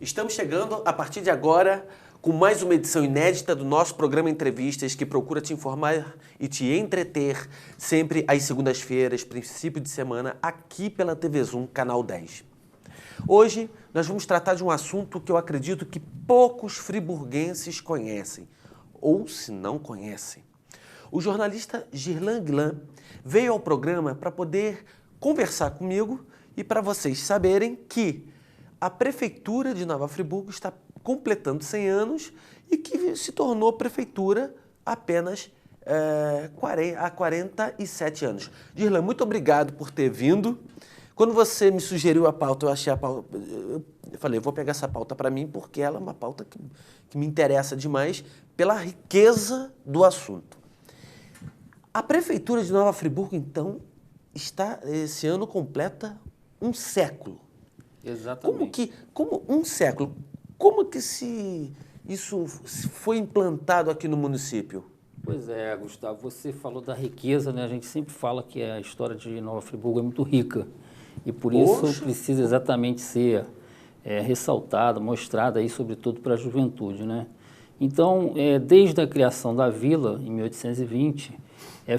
Estamos chegando, a partir de agora, com mais uma edição inédita do nosso programa Entrevistas, que procura te informar e te entreter sempre às segundas-feiras, princípio de semana, aqui pela TV Zoom, Canal 10. Hoje, nós vamos tratar de um assunto que eu acredito que poucos friburguenses conhecem, ou se não conhecem. O jornalista Girlan Glan veio ao programa para poder conversar comigo e para vocês saberem que a Prefeitura de Nova Friburgo está completando 100 anos e que se tornou prefeitura apenas há 47 anos. Girlan, muito obrigado por ter vindo. Quando você me sugeriu a pauta, eu achei a pauta... Eu falei, eu vou pegar essa pauta para mim porque ela é uma pauta que me interessa demais pela riqueza do assunto. A Prefeitura de Nova Friburgo, então, esse ano completa um século. Exatamente. Como um século, como que isso foi implantado aqui no município? Pois é, Gustavo, você falou da riqueza, né? A gente sempre fala que a história de Nova Friburgo é muito rica e por isso precisa exatamente ser ressaltada, mostrada aí, sobretudo para a juventude, né? Então, desde a criação da vila, em 1820,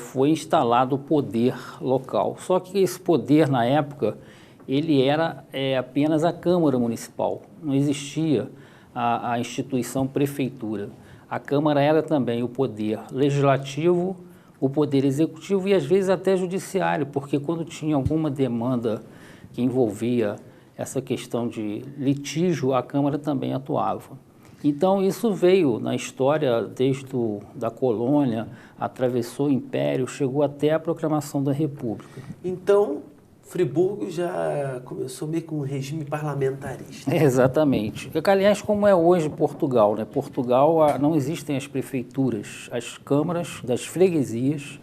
foi instalado o poder local. Só que esse poder, na época, ele era apenas a Câmara Municipal, não existia a instituição prefeitura. A Câmara era também o poder legislativo, o poder executivo e às vezes até judiciário, porque quando tinha alguma demanda que envolvia essa questão de litígio, a Câmara também atuava. Então isso veio na história desde da colônia, atravessou o Império, chegou até a proclamação da República. Então, Friburgo já começou meio com um regime parlamentarista. Exatamente. Aliás, como é hoje Portugal, né? Portugal não existem as prefeituras, as câmaras das freguesias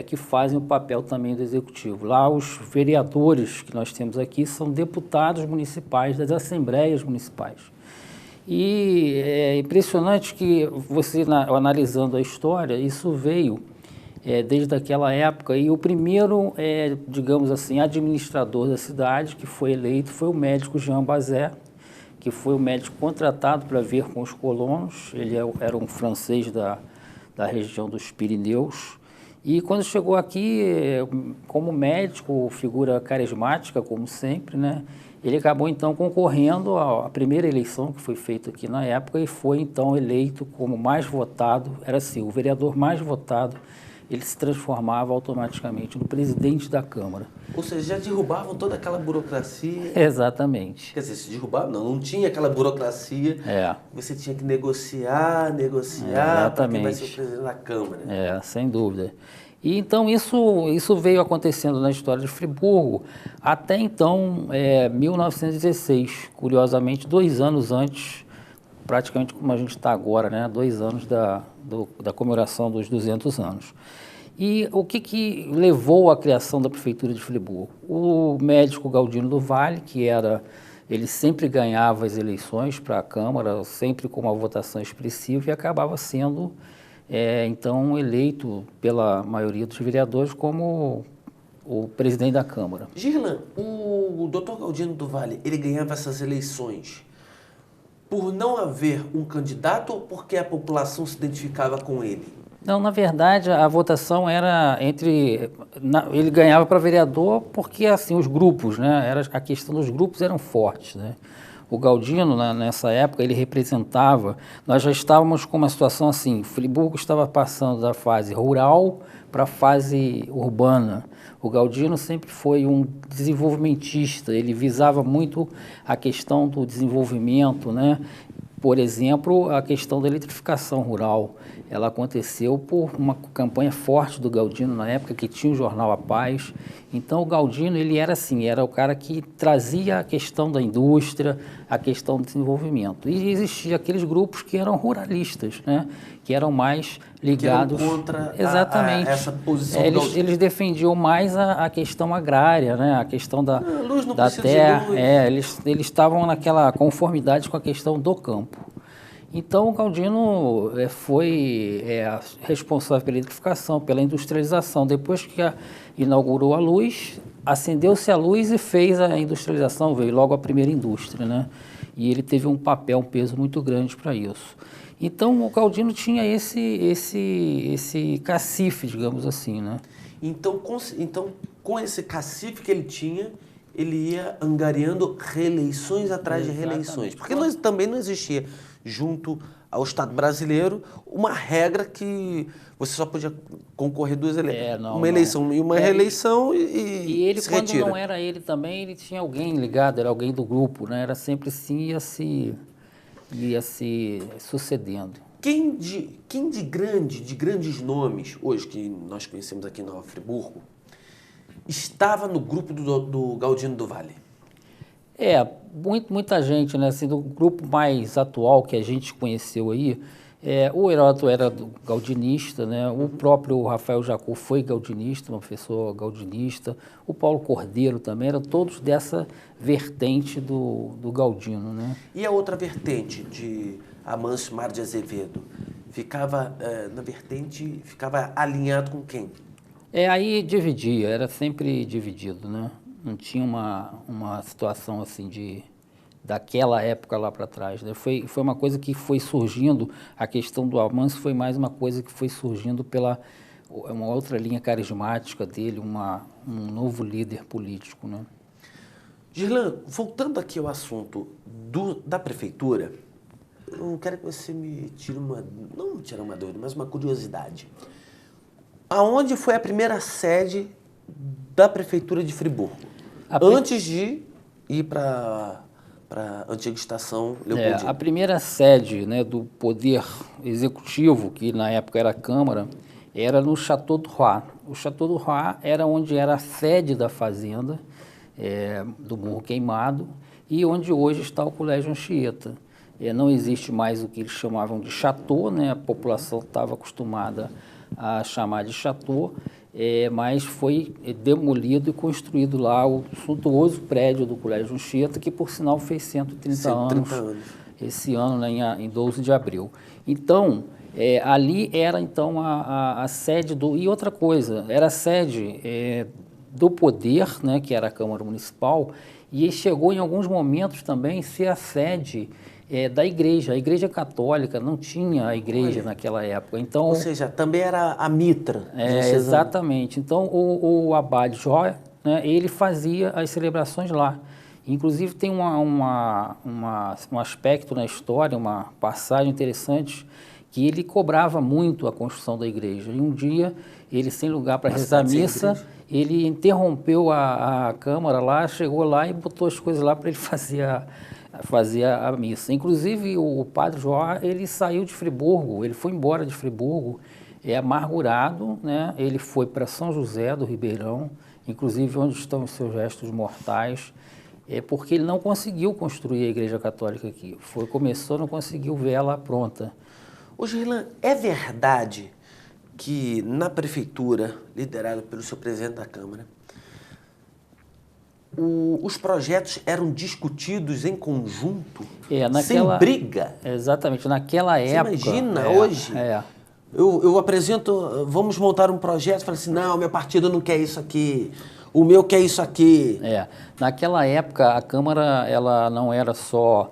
que fazem o papel também do executivo. Lá os vereadores que nós temos aqui são deputados municipais das assembleias municipais. E é impressionante que você, analisando a história, isso veio desde aquela época, e o primeiro, digamos assim, administrador da cidade que foi eleito foi o médico Jean Bazet, que foi o médico contratado para ver com os colonos. Ele era um francês da região dos Pirineus, e quando chegou aqui, como médico, figura carismática, como sempre, né? Ele acabou então concorrendo à primeira eleição que foi feita aqui na época e foi então eleito como mais votado, era assim, o vereador mais votado. Ele se transformava automaticamente no presidente da Câmara. Ou seja, já derrubavam toda aquela burocracia. Exatamente. Quer dizer, se derrubavam, não tinha aquela burocracia. Você tinha que negociar, para quem vai ser o presidente da Câmara. Sem dúvida. E então isso veio acontecendo na história de Friburgo até então, 1916, curiosamente 2 anos antes, praticamente como a gente está agora, né? 2 anos da comemoração dos 200 anos. E o que levou à criação da Prefeitura de Friburgo? O médico Galdino do Valle, ele sempre ganhava as eleições para a Câmara, sempre com uma votação expressiva e acabava sendo, então, eleito pela maioria dos vereadores como o presidente da Câmara. Girlan, o doutor Galdino do Valle, ele ganhava essas eleições por não haver um candidato ou porque a população se identificava com ele? Não, na verdade, a votação era ele ganhava para vereador porque, assim, os grupos, né? A questão dos grupos eram fortes, né? O Galdino, nessa época, ele representava... Nós já estávamos com uma situação assim, Friburgo estava passando da fase rural para a fase urbana. O Galdino sempre foi um desenvolvimentista, ele visava muito a questão do desenvolvimento, né? Por exemplo, a questão da eletrificação rural. Ela aconteceu por uma campanha forte do Galdino na época, que tinha o jornal A Paz, Então o Galdino, ele era assim, era o cara que trazia a questão da indústria, a questão do desenvolvimento. E existiam aqueles grupos que eram ruralistas, né? Que eram mais ligados... Que eram contra exatamente. essa posição do eles, eles defendiam mais a questão agrária, né? A questão da, luz não da precisa de terra. luz. Eles estavam naquela conformidade com a questão do campo. Então, o Galdino foi responsável pela eletrificação, pela industrialização. Depois que inaugurou a luz, acendeu-se a luz e fez a industrialização, veio logo a primeira indústria, né? E ele teve um papel, um peso muito grande para isso. Então, o Galdino tinha esse cacife, digamos assim, né? Então, com esse cacife que ele tinha, ele ia angariando reeleições atrás de reeleições. Porque também não existia, junto ao Estado brasileiro, uma regra que você só podia concorrer duas eleições. Uma eleição e uma reeleição e ele, se quando retira. não era ele também, ele tinha alguém ligado, era alguém do grupo, né? Era sempre assim, ia se sucedendo. Quem de grandes nomes, hoje que nós conhecemos aqui em Nova Friburgo, estava no grupo do Galdino do Valle? Muita gente, né? Assim, do grupo mais atual que a gente conheceu aí, o Heródoto era galdinista, né? O próprio Rafael Jacu foi galdinista, uma pessoa galdinista, o Paulo Cordeiro também, eram todos dessa vertente do Galdino, né? E a outra vertente de Amâncio Mar de Azevedo, ficava ficava alinhado com quem? Aí dividia, era sempre dividido, né? Não tinha uma situação assim daquela época lá para trás, né? Foi uma coisa que foi surgindo, a questão do Amâncio foi mais uma coisa que foi surgindo pela uma outra linha carismática dele, um novo líder político, né? Girlan, voltando aqui ao assunto da prefeitura, eu quero que você me tire não me tire uma dúvida, mas uma curiosidade. Aonde foi a primeira sede da prefeitura de Friburgo? Antes de ir para a antiga estação Leopoldina. A primeira sede, né, do poder executivo, que na época era a Câmara, era no Château do Roi. O Château do Roi era onde era a sede da fazenda, do Morro Queimado, e onde hoje está o Colégio Anchieta. Não existe mais o que eles chamavam de chateau, né? A população estava acostumada a chamar de chateau, mas foi demolido e construído lá o suntuoso prédio do Colégio Anchieta, que por sinal fez 130 anos esse ano, né, em 12 de abril. Então, ali era então a sede e outra coisa, era a sede do poder, né, que era a Câmara Municipal, e chegou em alguns momentos também ser a sede da igreja. A igreja católica não tinha a igreja naquela época. Então, ou seja, também era a mitra. Exatamente. Então, o Abade Jó, né, ele fazia as celebrações lá. Inclusive, tem um aspecto na história, uma passagem interessante, que ele cobrava muito a construção da igreja. E um dia, ele, sem lugar para rezar a missa, ele interrompeu a Câmara lá, chegou lá e botou as coisas lá para ele fazer a missa. Inclusive, o padre Jó, ele saiu de Friburgo, ele foi embora de Friburgo, amargurado, né? Ele foi para São José do Ribeirão, inclusive onde estão os seus restos mortais, porque ele não conseguiu construir a igreja católica aqui. Começou, não conseguiu ver ela pronta. Ô, Girlan, é verdade que na prefeitura, liderada pelo seu presidente da Câmara, os projetos eram discutidos em conjunto, sem briga? Exatamente, naquela época... Imagina, hoje, eu apresento, vamos montar um projeto, falo assim, não, meu partido não quer isso aqui, o meu quer isso aqui. Naquela época a Câmara ela não era só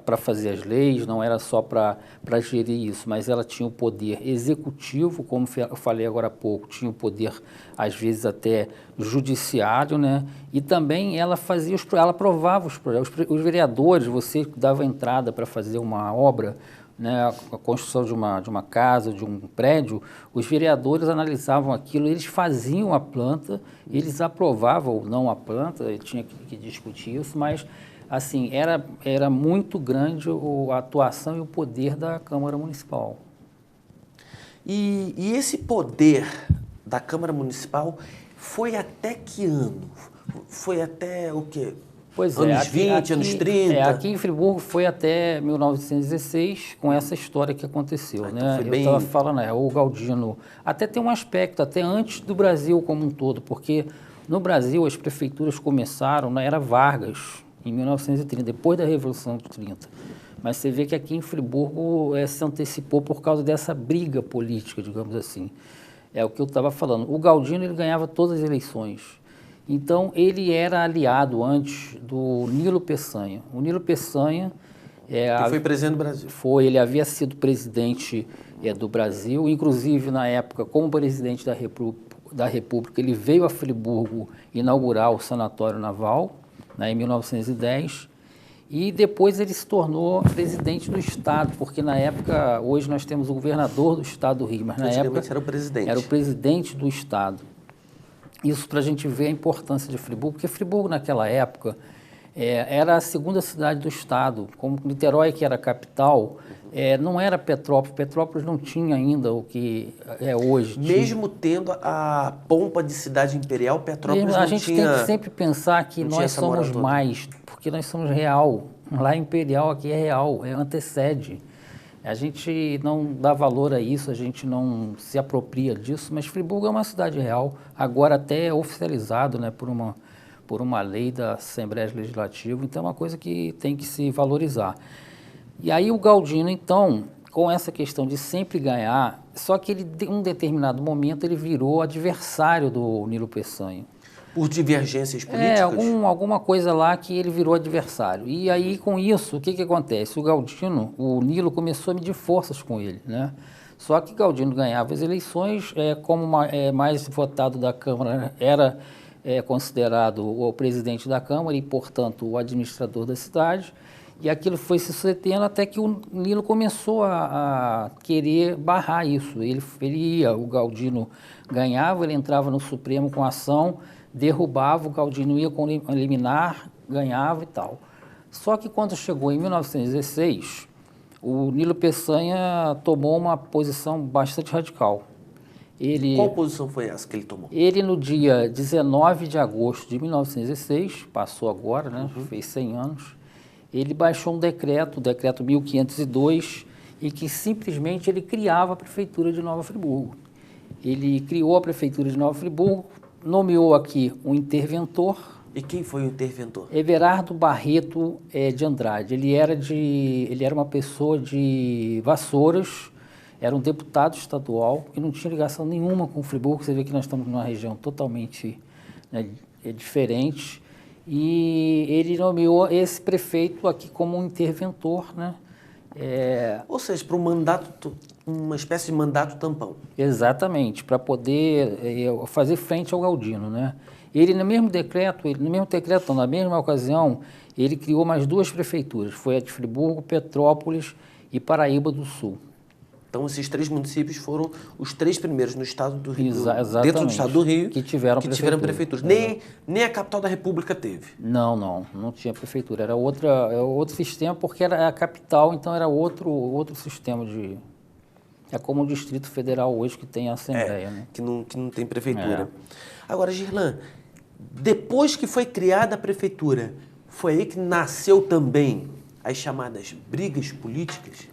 para fazer as leis, não era só para gerir isso, mas ela tinha o poder executivo, como eu falei agora há pouco, tinha o poder, às vezes, até judiciário, né? E também ela ela aprovava os projetos. Os vereadores, você dava entrada para fazer uma obra, né, a construção de uma casa, de um prédio, os vereadores analisavam aquilo, eles faziam a planta, eles aprovavam ou não a planta, tinha que discutir isso, mas assim, era muito grande a atuação e o poder da Câmara Municipal. E esse poder da Câmara Municipal Foi até que ano? Foi até o quê? Pois anos é, 20, anos 30? aqui em Friburgo foi até 1916, com essa história que aconteceu, Então né? foi Eu bem... estava falando, o Galdino, até tem um aspecto, até antes do Brasil como um todo, porque no Brasil as prefeituras começaram na era Vargas, em 1930, depois da Revolução de 30. Mas você vê que aqui em Friburgo se antecipou por causa dessa briga política, digamos assim. É o que eu estava falando. O Galdino ele ganhava todas as eleições. Então, ele era aliado antes do Nilo Peçanha. O Nilo Peçanha... que foi presidente do Brasil. Ele havia sido presidente do Brasil, inclusive na época, como presidente da República, ele veio a Friburgo inaugurar o Sanatório Naval, né, em 1910, e depois ele se tornou presidente do Estado, porque na época, hoje nós temos o governador do Estado do Rio, mas na época era o presidente. Era o presidente do Estado. Isso para a gente ver a importância de Friburgo, porque Friburgo naquela época era a segunda cidade do Estado, como Niterói, que era a capital, não era Petrópolis. Petrópolis não tinha ainda o que é hoje. Mesmo tendo a pompa de cidade imperial, Petrópolis não tinha... A gente tem que sempre pensar que nós somos mais, porque nós somos real. Lá é imperial, aqui é real, antecede. A gente não dá valor a isso, a gente não se apropria disso, mas Friburgo é uma cidade real, agora até é oficializado, né, por uma lei da Assembleia Legislativa, então é uma coisa que tem que se valorizar. E aí o Galdino, então, com essa questão de sempre ganhar, só que ele, em um determinado momento, ele virou adversário do Nilo Peçanha. Por divergências políticas? Alguma coisa lá que ele virou adversário. E aí, com isso, o que acontece? O Galdino, o Nilo começou a medir forças com ele, né? Só que Galdino ganhava as eleições, como mais votado da Câmara era considerado o presidente da Câmara e, portanto, o administrador da cidade. E aquilo foi se sucedendo até que o Nilo começou a querer barrar isso. Ele ia, o Galdino ganhava, ele entrava no Supremo com ação, derrubava, o Galdino ia com liminar, ganhava e tal. Só que quando chegou em 1916, o Nilo Peçanha tomou uma posição bastante radical. Qual posição foi essa que ele tomou? Ele, no dia 19 de agosto de 1916, passou agora, né, fez 100 anos, ele baixou um decreto, o decreto 1502, e que simplesmente ele criava a Prefeitura de Nova Friburgo. Ele criou a Prefeitura de Nova Friburgo, nomeou aqui um interventor. E quem foi o interventor? Everardo Barreto de Andrade. Ele era uma pessoa de Vassouras, era um deputado estadual que não tinha ligação nenhuma com Friburgo. Você vê que nós estamos numa região totalmente, né, diferente. E ele nomeou esse prefeito aqui como um interventor, né? Ou seja, para um mandato, uma espécie de mandato tampão. Exatamente, para poder fazer frente ao Galdino, né? Ele, na mesma ocasião, ele criou mais duas prefeituras, foi a de Friburgo, Petrópolis e Paraíba do Sul. Então, esses três municípios foram os três primeiros no estado do Rio, dentro do estado do Rio, que tiveram prefeituras. Nem a capital da República teve. Não tinha prefeitura. Era outro sistema, porque era a capital, então era outro sistema de... É como o Distrito Federal hoje, que tem a Assembleia, né? Que não tem prefeitura. Agora, Girlan, depois que foi criada a prefeitura, foi aí que nasceu também as chamadas brigas políticas?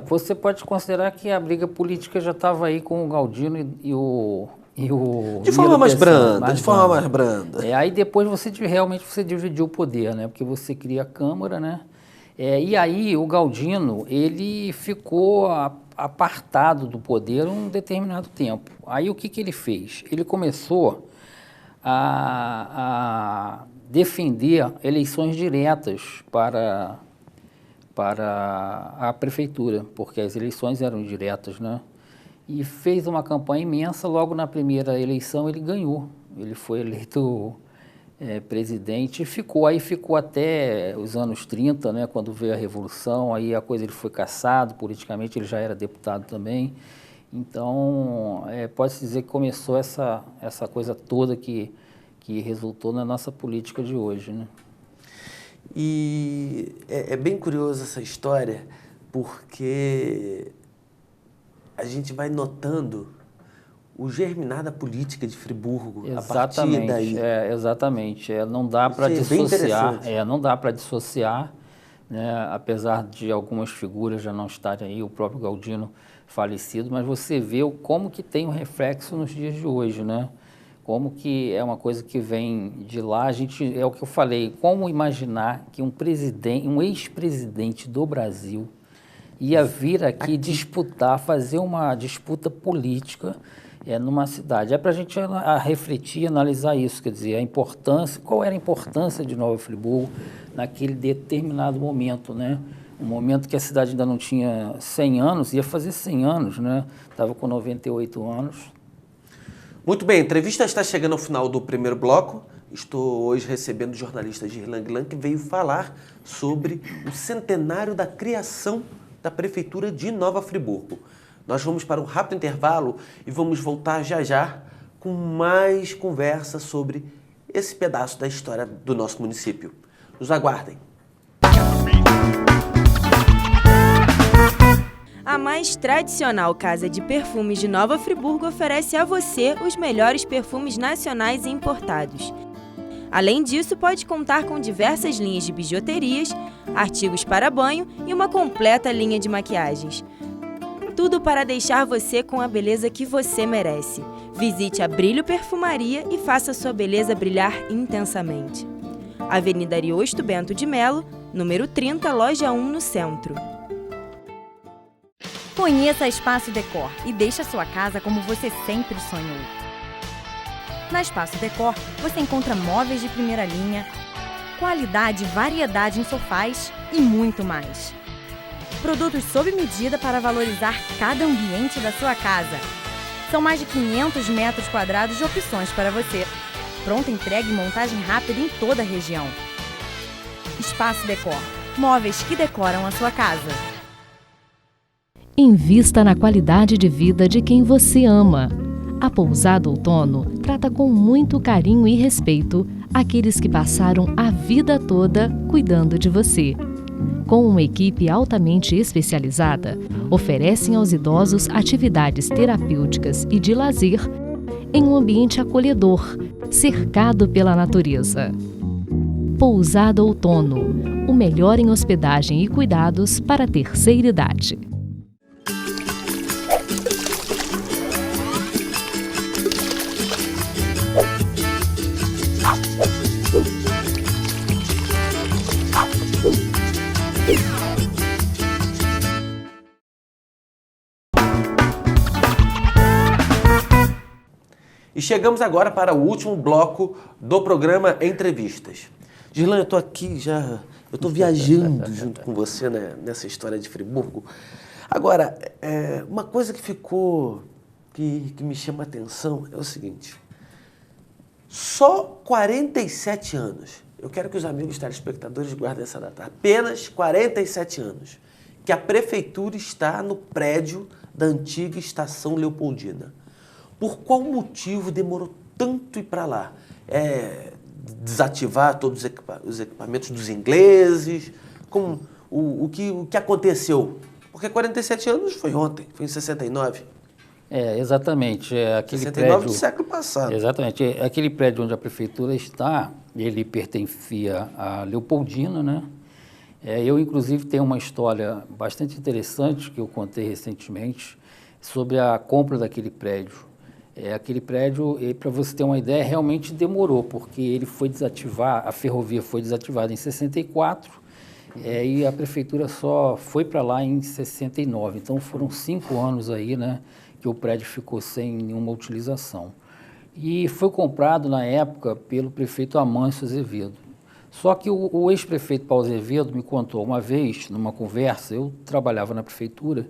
Você pode considerar que a briga política já estava aí com o Galdino e o de forma mais branda. Aí depois você dividiu o poder, né? Porque você cria a Câmara, né? E aí o Galdino, ele ficou apartado do poder um determinado tempo. Aí o que ele fez? Ele começou a defender eleições diretas para a prefeitura, porque as eleições eram diretas, né? E fez uma campanha imensa. Logo na primeira eleição ele ganhou. Ele foi eleito presidente e ficou até os anos 30, né, quando veio a Revolução. Aí ele foi cassado politicamente, ele já era deputado também. Então, pode-se dizer que começou essa coisa toda que resultou na nossa política de hoje, né? E é bem curioso essa história, porque a gente vai notando o germinar da política de Friburgo. Exatamente, a partir daí. Exatamente. Não dá para dissociar. Não dá para dissociar, né? Apesar de algumas figuras já não estarem aí, o próprio Galdino falecido, mas você vê como que tem um reflexo nos dias de hoje, né? Como que é uma coisa que vem de lá, é o que eu falei, como imaginar que um ex-presidente do Brasil ia vir aqui disputar, fazer uma disputa política numa cidade. É para a gente refletir, analisar isso, quer dizer, qual era a importância de Nova Friburgo naquele determinado momento, né? Um momento que a cidade ainda não tinha 100 anos, ia fazer 100 anos, né? Estava com 98 anos. Muito bem, a entrevista está chegando ao final do primeiro bloco. Estou hoje recebendo o jornalista Girlan Guilan, que veio falar sobre o centenário da criação da Prefeitura de Nova Friburgo. Nós vamos para um rápido intervalo e vamos voltar já com mais conversa sobre esse pedaço da história do nosso município. Nos aguardem. A mais tradicional casa de perfumes de Nova Friburgo oferece a você os melhores perfumes nacionais e importados. Além disso, pode contar com diversas linhas de bijuterias, artigos para banho e uma completa linha de maquiagens. Tudo para deixar você com a beleza que você merece. Visite a Brilho Perfumaria e faça sua beleza brilhar intensamente. Avenida Ariosto Bento de Melo, número 30, loja 1, no centro. Conheça a Espaço Decor e deixe a sua casa como você sempre sonhou. Na Espaço Decor, você encontra móveis de primeira linha, qualidade e variedade em sofás e muito mais. Produtos sob medida para valorizar cada ambiente da sua casa. São mais de 500 metros quadrados de opções para você. Pronta entrega e montagem rápida em toda a região. Espaço Decor. Móveis que decoram a sua casa. Invista na qualidade de vida de quem você ama. A Pousada Outono trata com muito carinho e respeito aqueles que passaram a vida toda cuidando de você. Com uma equipe altamente especializada, oferecem aos idosos atividades terapêuticas e de lazer em um ambiente acolhedor, cercado pela natureza. Pousada Outono, o melhor em hospedagem e cuidados para a terceira idade. E chegamos agora para o último bloco do programa Entrevistas. Girlan, eu estou aqui já, eu estou viajando junto com você, né, nessa história de Friburgo. Agora, uma coisa que ficou, que me chama a atenção é o seguinte: só 47 anos, eu quero que os amigos telespectadores guardem essa data, apenas 47 anos, que a prefeitura está no prédio da antiga Estação Leopoldina. Por qual motivo demorou tanto ir para lá? Desativar todos os equipamentos dos ingleses? O que aconteceu? Porque 47 anos foi ontem, foi em 69. Exatamente. Aquele 69 prédio, do século passado. Exatamente. Aquele prédio onde a prefeitura está, ele pertencia à Leopoldina, né? Eu, inclusive, tenho uma história bastante interessante que eu contei recentemente sobre a compra daquele prédio. Aquele prédio, para você ter uma ideia, realmente demorou, porque ele foi desativar, a ferrovia foi desativada em 64 e a prefeitura só foi para lá em 69. Então foram 5 anos aí, né, que o prédio ficou sem nenhuma utilização. E foi comprado na época pelo prefeito Amâncio Azevedo. Só que o ex-prefeito Paulo Azevedo me contou uma vez, numa conversa, eu trabalhava na prefeitura,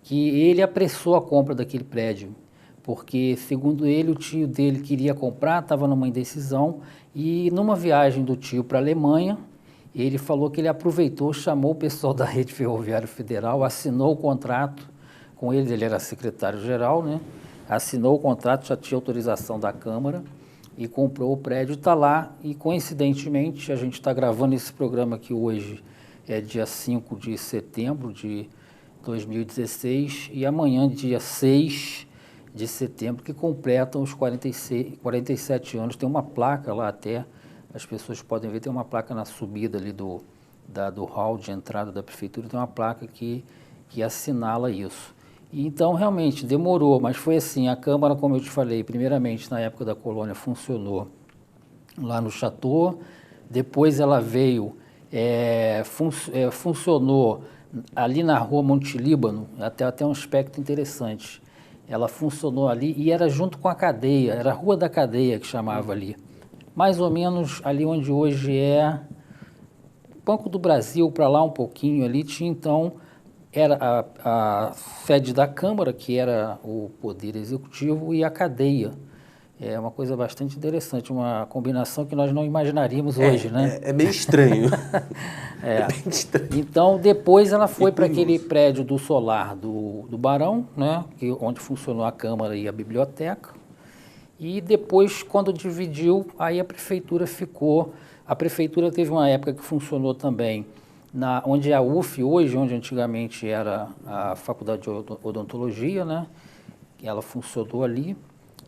que ele apressou a compra daquele prédio, porque, segundo ele, o tio dele queria comprar, estava numa indecisão, e numa viagem do tio para a Alemanha, ele falou que ele aproveitou, chamou o pessoal da Rede Ferroviária Federal, assinou o contrato com eles, ele era secretário-geral, né? Assinou o contrato, já tinha autorização da Câmara, e comprou o prédio, está lá, e coincidentemente, a gente está gravando esse programa aqui hoje, dia 5 de setembro de 2016, e amanhã, dia 6 de setembro, que completam os 47 anos. Tem uma placa lá até, as pessoas podem ver, tem uma placa na subida ali do hall de entrada da prefeitura, tem uma placa que assinala isso. E então, realmente, demorou, mas foi assim, a Câmara, como eu te falei, primeiramente, na época da colônia, funcionou lá no Chateau, depois ela veio, funcionou ali na rua Monte Líbano, até um aspecto interessante. Ela funcionou ali e era junto com a cadeia, era a Rua da Cadeia que chamava ali. Mais ou menos ali onde hoje é Banco do Brasil, para lá um pouquinho ali, tinha então, era a sede da Câmara, que era o Poder Executivo, e a cadeia. É uma coisa bastante interessante, uma combinação que nós não imaginaríamos hoje, né? É meio estranho. É. É bem estranho. Então, depois ela foi para aquele prédio do solar do Barão, né? Onde funcionou a Câmara e a biblioteca. E depois, quando dividiu, aí a prefeitura ficou... A prefeitura teve uma época que funcionou também onde é a UF hoje, onde antigamente era a Faculdade de Odontologia, né? Ela funcionou ali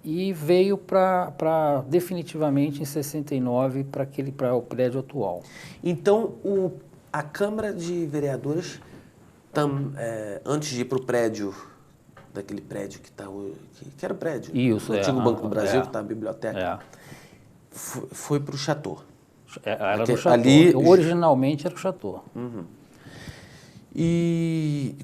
e veio para definitivamente em 69 para o prédio atual. Então, a Câmara de Vereadores, antes de ir para o prédio, daquele prédio que está hoje, que era o prédio, Isso, o antigo Banco do Brasil, que está a biblioteca, foi para o Chateau. Era no Chateau. Ali, originalmente era o Chateau. Uhum. E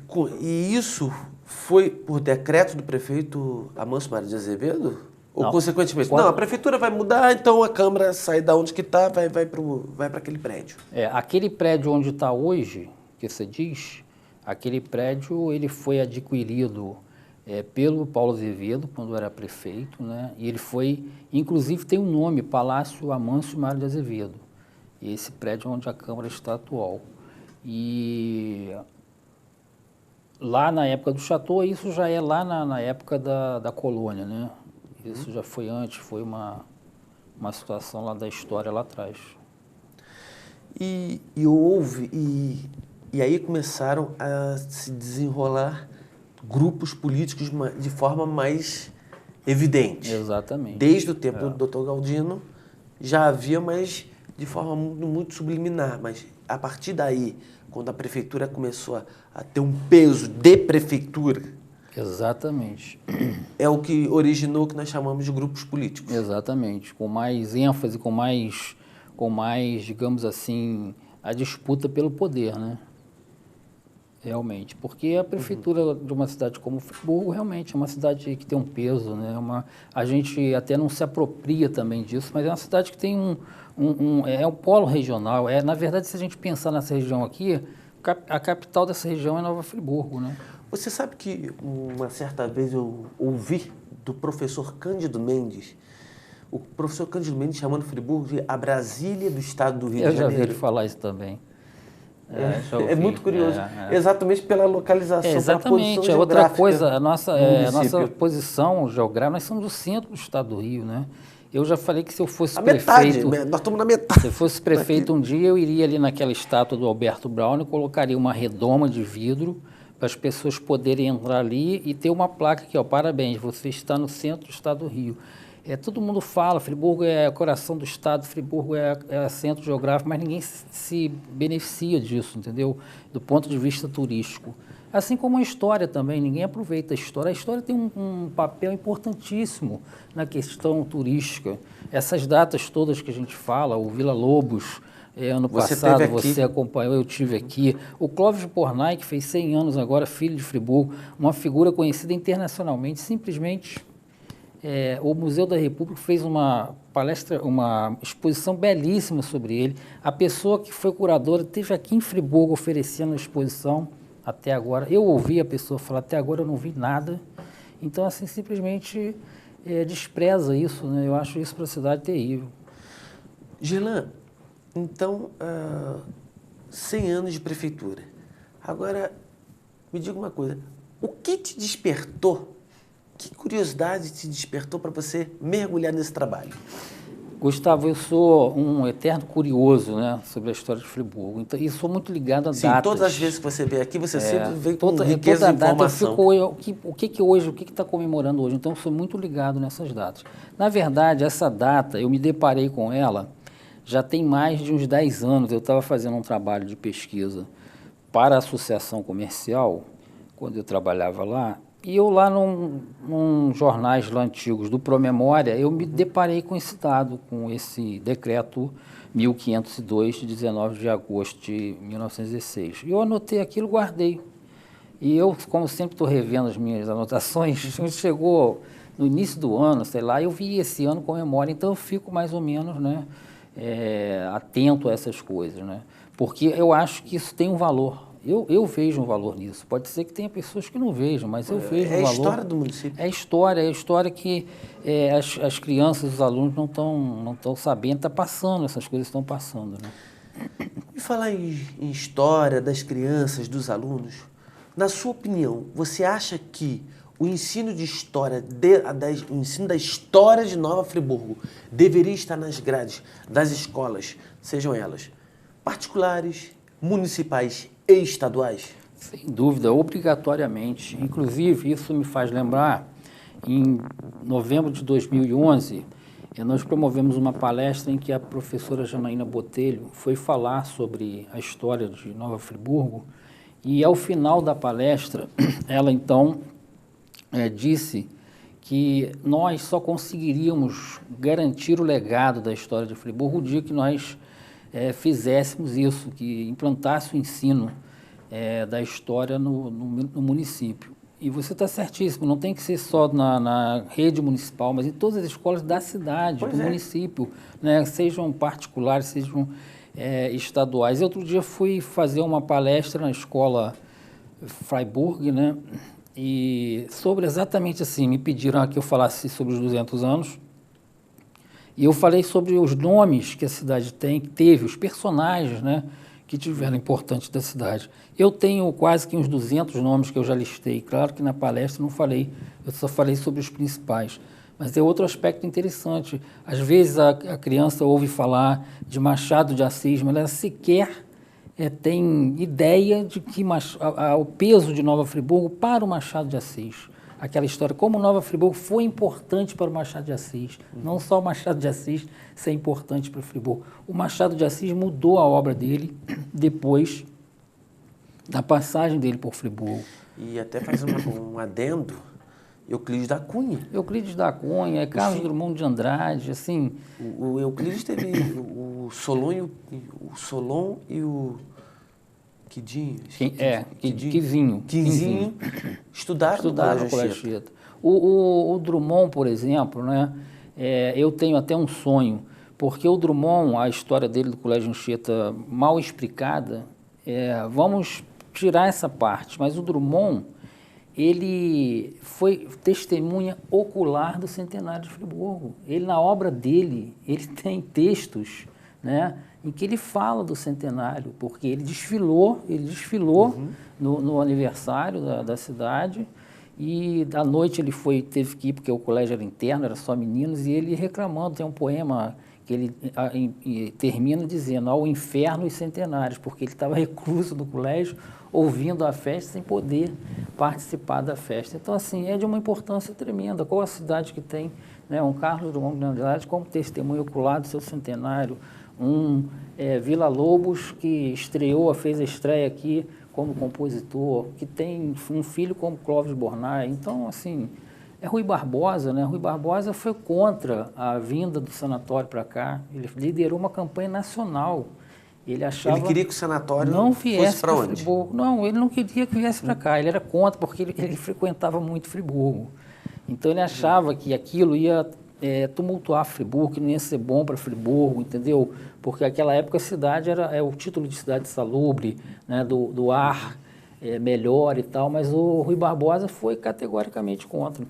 isso foi por decreto do prefeito Amâncio Mário de Azevedo? Ou consequentemente? Não, a prefeitura vai mudar, então a Câmara sai da onde que está, vai para aquele prédio. Aquele prédio onde está hoje, que você diz, aquele prédio ele foi adquirido pelo Paulo Azevedo, quando era prefeito, né? E ele foi, inclusive tem um nome, Palácio Amâncio Mário de Azevedo. Esse prédio é onde a Câmara está atual. E lá na época do Chateau, isso já é lá na época da colônia, né? Isso já foi antes, foi uma situação lá da história lá atrás. E aí começaram a se desenrolar grupos políticos de forma mais evidente. Exatamente. Desde o tempo do Dr. Galdino já havia, mas de forma muito subliminar. Mas a partir daí, quando a prefeitura começou a ter um peso de prefeitura... Exatamente. É o que originou o que nós chamamos de grupos políticos. Exatamente. Com mais ênfase, com mais, digamos assim, a disputa pelo poder, né? Realmente, porque a prefeitura de uma cidade como Friburgo realmente é uma cidade que tem um peso, né? A gente até não se apropria também disso, mas é uma cidade que tem um polo regional. Na verdade, se a gente pensar nessa região aqui, a capital dessa região é Nova Friburgo, né? Você sabe que uma certa vez eu ouvi do professor Cândido Mendes, o professor Cândido Mendes chamando Friburgo de a Brasília do estado do Rio de Janeiro. Eu já vi ele falar isso também. É muito curioso, exatamente pela localização, exatamente, pela posição outra coisa, a nossa posição geográfica, nós somos o centro do estado do Rio, né? Eu já falei que se eu fosse prefeito... Nós estamos na metade. Se eu fosse prefeito um dia, eu iria ali naquela estátua do Alberto Brown e colocaria uma redoma de vidro para as pessoas poderem entrar ali e ter uma placa aqui, ó, parabéns, você está no centro do estado do Rio. Todo mundo fala, Friburgo é o coração do estado, Friburgo é centro geográfico, mas ninguém se beneficia disso, entendeu? Do ponto de vista turístico. Assim como a história também, ninguém aproveita a história. A história tem um papel importantíssimo na questão turística. Essas datas todas que a gente fala, o Vila Lobos, ano passado você acompanhou, eu tive aqui. O Clóvis Pornay, que fez 100 anos agora, filho de Friburgo, uma figura conhecida internacionalmente, simplesmente... o Museu da República fez uma palestra, uma exposição belíssima sobre ele. A pessoa que foi curadora esteve aqui em Friburgo oferecendo a exposição até agora. Eu ouvi a pessoa falar, até agora eu não vi nada. Então, assim, simplesmente despreza isso, né? Eu acho isso para a cidade terrível. Gerlan, então, 100 anos de prefeitura. Agora, me diga uma coisa, o que te despertou? Que curiosidade te despertou para você mergulhar nesse trabalho? Gustavo, eu sou um eterno curioso, né, sobre a história de Friburgo. Então, e sou muito ligado a datas. Sim, todas as vezes que você vem aqui, você sempre vem com riqueza toda de informação. O que está comemorando hoje? Então, eu sou muito ligado nessas datas. Na verdade, essa data, eu me deparei com ela já tem mais de uns 10 anos. Eu estava fazendo um trabalho de pesquisa para a Associação Comercial, quando eu trabalhava lá, e eu lá num jornais lá antigos do Promemória, eu me deparei com esse dado, com esse decreto 1502, de 19 de agosto de 1916. E eu anotei aquilo, guardei. E eu, como sempre estou revendo as minhas anotações, chegou no início do ano, sei lá, eu vi esse ano comemora, então eu fico mais ou menos, né, atento a essas coisas, né? Porque eu acho que isso tem um valor. Eu vejo um valor nisso. Pode ser que tenha pessoas que não vejam, mas eu vejo um valor. É a história do município. É a história que as crianças, os alunos não estão sabendo, está passando, essas coisas estão passando, né? E falar em história das crianças, dos alunos, na sua opinião, você acha que o ensino de história, o ensino da história de Nova Friburgo deveria estar nas grades das escolas, sejam elas particulares, municipais e estaduais? Sem dúvida, obrigatoriamente. Inclusive, isso me faz lembrar, em novembro de 2011, nós promovemos uma palestra em que a professora Janaína Botelho foi falar sobre a história de Nova Friburgo, e ao final da palestra, ela então disse que nós só conseguiríamos garantir o legado da história de Friburgo o dia que nós fizéssemos isso, que implantasse o ensino da história no município. E você está certíssimo, não tem que ser só na rede municipal, mas em todas as escolas da cidade, do município, né, sejam particulares, sejam estaduais. Outro dia fui fazer uma palestra na escola Freiburg, né, e sobre exatamente assim, me pediram que eu falasse sobre os 200 anos, e eu falei sobre os nomes que a cidade teve, os personagens, né, que tiveram importantes da cidade. Eu tenho quase que uns 200 nomes que eu já listei. Claro que na palestra não falei, eu só falei sobre os principais. Mas é outro aspecto interessante. Às vezes a criança ouve falar de Machado de Assis, mas ela sequer tem ideia de que o peso de Nova Friburgo para o Machado de Assis. Aquela história, como Nova Friburgo foi importante para o Machado de Assis. Não só o Machado de Assis ser importante para Friburgo. O Machado de Assis mudou a obra dele depois da passagem dele por Friburgo. E até faz um adendo, Euclides da Cunha. Euclides da Cunha, Carlos Drummond de Andrade, assim... O Euclides teve o Solon e o... Quizinho. Estudaram no Colégio Anchieta. O Drummond, por exemplo, né, eu tenho até um sonho, porque o Drummond, a história dele do Colégio Anchieta mal explicada, vamos tirar essa parte, mas o Drummond, ele foi testemunha ocular do Centenário de Friburgo. Ele, na obra dele, ele tem textos, né, em que ele fala do centenário, porque ele desfilou no aniversário da cidade, e à noite ele teve que ir, porque o colégio era interno, era só meninos, e ele reclamando, tem um poema que ele termina dizendo ao inferno e centenários, porque ele estava recluso no colégio, ouvindo a festa sem poder participar da festa. Então, assim, é de uma importância tremenda. Qual a cidade que tem, né, um Carlos Drummond de Andrade como testemunho ocular do seu centenário, Vila Lobos, que fez a estreia aqui como compositor, que tem um filho como Clóvis Bornai. Então, assim, Rui Barbosa, né? Rui Barbosa foi contra a vinda do sanatório para cá. Ele liderou uma campanha nacional. Ele achava... Ele queria que o sanatório não fosse para onde? Friburgo. Não, ele não queria que viesse para cá. Ele era contra, porque ele frequentava muito Friburgo. Então, ele achava que aquilo ia tumultuar Friburgo, que não ia ser bom para Friburgo, entendeu? Porque naquela época a cidade era o título de cidade salubre, né, do ar melhor e tal, mas o Rui Barbosa foi categoricamente contra.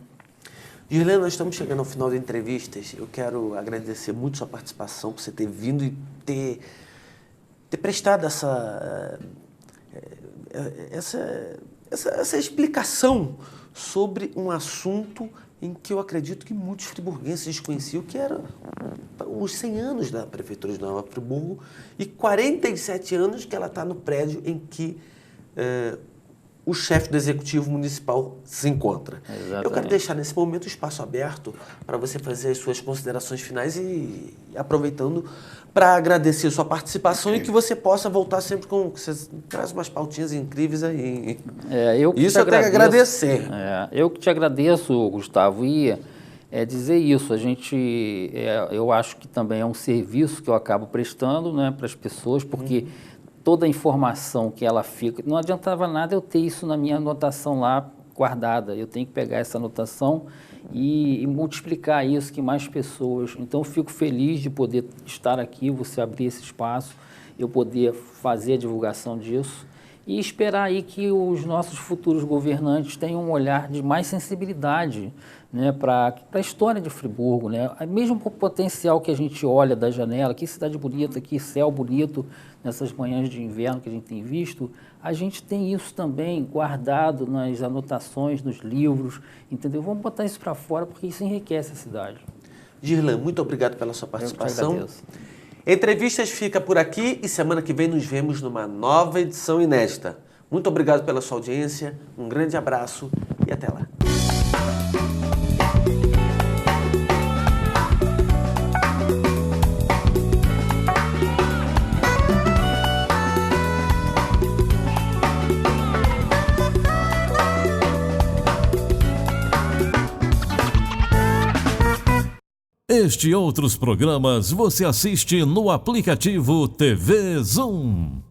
Gislene, nós estamos chegando ao final da entrevista. Eu quero agradecer muito sua participação, por você ter vindo e ter prestado essa explicação sobre um assunto em que eu acredito que muitos friburguenses desconheciam, que era são os 100 anos da Prefeitura de Nova Friburgo e 47 anos que ela está no prédio em que o chefe do Executivo Municipal se encontra. Exatamente. Eu quero deixar nesse momento o espaço aberto para você fazer as suas considerações finais e aproveitando para agradecer a sua participação e que você possa voltar sempre com... Você traz umas pautinhas incríveis aí. Isso eu tenho que agradecer. Eu que te agradeço, Gustavo, e dizer isso, eu acho que também é um serviço que eu acabo prestando, né, para as pessoas, porque toda a informação que ela fica... Não adiantava nada eu ter isso na minha anotação lá guardada, eu tenho que pegar essa anotação e multiplicar isso que mais pessoas... Então, eu fico feliz de poder estar aqui, você abrir esse espaço, eu poder fazer a divulgação disso e esperar aí que os nossos futuros governantes tenham um olhar de mais sensibilidade, né, para a história de Friburgo, né? Mesmo o potencial que a gente olha da janela, que cidade bonita, que céu bonito, nessas manhãs de inverno que a gente tem visto, a gente tem isso também guardado nas anotações, nos livros, entendeu? Vamos botar isso para fora porque isso enriquece a cidade. Girlan, muito obrigado pela sua participação. Eu te agradeço. Entrevistas fica por aqui e semana que vem nos vemos numa nova edição inédita. Muito obrigado pela sua audiência, um grande abraço e até lá. Este e outros programas você assiste no aplicativo TV Zoom.